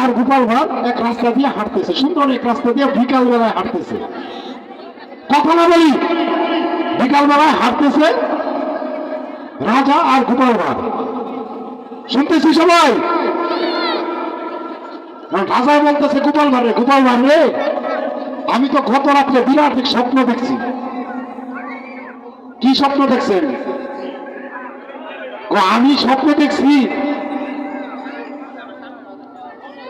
আর গোপাল ভাঁড় এক রাস্তা দিয়ে হাঁটতেছে, সুন্দর এক রাস্তা দিয়ে বিকাল বেলায় হাঁটতেছে। কথা না বলি, বিকাল বেলায় হাঁটতেছে রাজা আর গোপাল ভাঁড়। শুনতেছি সবাই? রাজা বলতেছে গোপাল ভাঁড় রে, গোপাল ভাঁড় রে, আমি তো গত রাত্রে বিরাট এক স্বপ্ন দেখছি। কি স্বপ্ন দেখছেন? আমি স্বপ্ন দেখছি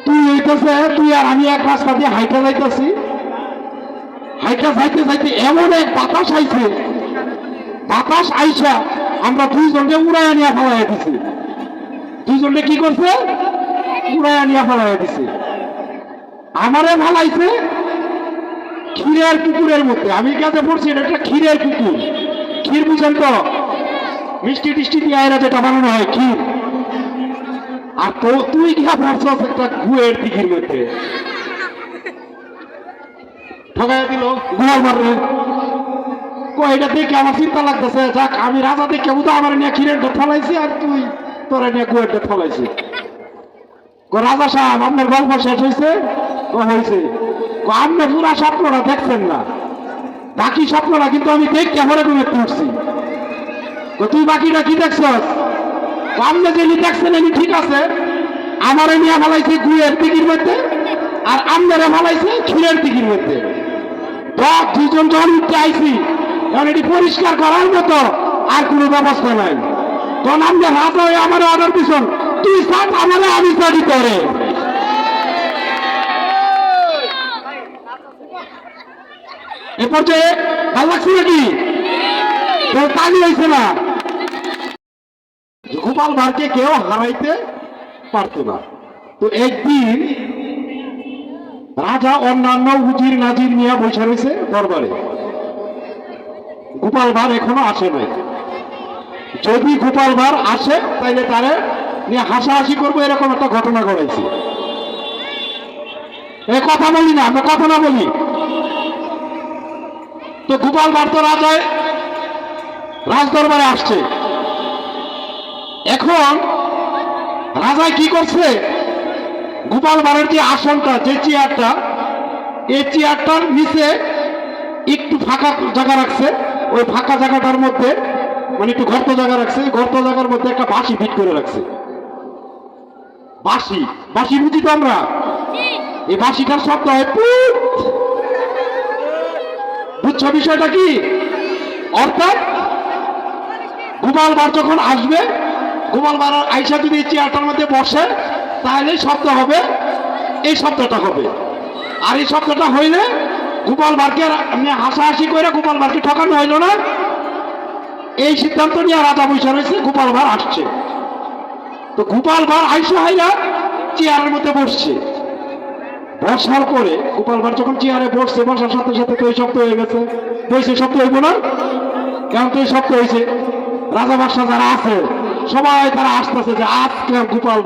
তুই হইতেছে, তুই আর আমি এক রাস্তা দিয়ে হাইটা যাইতেছি, হাইটা যাইতে যাইতে এমন এক বাতাস আইছে, বাতাস আইসা আমরা দুইজনকে উড়াইয়া নিয়ে ফেলাইয়া দিছি। দুইজনকে কি করছে? উড়াইয়া নিয়ে ফেলাইয়া দিছে। আমারে ফালাইছে ক্ষীরের পুকুরের মধ্যে। আমি কাছে পড়ছি এটা একটা ক্ষীরের পুকুর। ক্ষীর বুঝেন তো? মিষ্টি টিষ্টি দিয়ে আয়রা যেটা বানানো হয়, ক্ষীর। আর তো তুই গিয়া পড়ছস একটা গুয়ের দিঘির মধ্যে। ঠকাইয়া দিল গোপাল ভাঁড়। এটা দেখে আমার চিন্তা লাগতেছে, যাক আমি রাজা দেখে বুঝো আমার নিয়ে ক্ষীরের ডেট ফলাইছি, আর তুই তোরা নিয়ে গুয়ের ডেট ফলাইছি। রাজা সাহেব আপনার গল্প শেষ হয়েছে? হয়েছে। আপনি পুরা স্বপ্নটা দেখছেন না, বাকি স্বপ্নটা কিন্তু আমি দেখতে মনে করে তুলছি। তুই বাকিটা কি দেখছস? আপনি যে দেখছেন এমনি ঠিক আছে, আমারে নিয়ে ফেলাইছে গুয়ের দিঘির মধ্যে, আর আপনারে ফেলাইছে ক্ষীরের দিঘির মধ্যে। দুজন যখন উঠতে আইছি, এখন এটি পরিষ্কার করার মতো আর কোনো ব্যবস্থা নাই। তখন আপনি রাজা হয়ে আমার অর্ডার দিচ্ছেন, তুই সাত আমারে আমি স্টাডি করে। এ পর্যায়ে ভাল লাগছে নাকি? তালি হয়েছে না? গোপাল ভাঁড়কে কেউ হারাইতে পারত না। তো একদিন রাজা অন্যান্য উজির নাজির নিয়ে বসে রয়েছে দরবারে। গোপাল ভাঁড় এখনো আসে নাই। যদি গোপাল ভাঁড় আসে তাইলে তারে নিয়ে হাসাহাসি করবো, এরকম একটা ঘটনা ঘটাইছি। এই কথা বলি না, আমরা কথা না বলি। তো গোপাল ভাঁড় তো রাজায় রাজদরবারে আসছে। এখন রাজায় কি করছে? গোপাল ভাঁড়ের যে আসনটা, যে চেয়ারটা, এই চেয়ারটার নিচে একটু ফাঁকা জায়গা রাখছে। ওই ফাঁকা জায়গাটার মধ্যে মানে একটু গর্ত জায়গা রাখছে, গর্ত জায়গার মধ্যে একটা বাঁশি ফিট করে রাখছে। বাঁশি, বাঁশি বুঝি তো আমরা? এই বাঁশিটার শব্দ হয় পুত। বুঝছো বিষয়টা কি? অর্থাৎ গোপাল ভাঁড় যখন আসবে, গোপাল ভাঁড় আইসা যদি এই চেয়ারটার মধ্যে বসে, তাহলে শব্দ হবে, এই শব্দটা হবে। আর এই শব্দটা হইলে গোপাল ভাঁড়কে হাসাহাসি করে গোপাল ভাঁড়কে ঠকানো হইল না। এই সিদ্ধান্ত নিয়ে রাজা বসে রয়েছে, গোপাল ভাঁড় আসছে। তো গোপাল ভাঁড় আইসা হাইরা চেয়ারের মধ্যে বসছে। বসার পরে গোপাল ভাঁড় যখন চেয়ারে বসছে, বসার সাথে সাথে তো এই শব্দ হয়ে গেছে। তো সেই শব্দ হইব না? কেমন তো এই শব্দ হয়েছে? রাজা বাদশাহ যারা আছে সবাই তারা আসতেছে যে আজকে গোপাল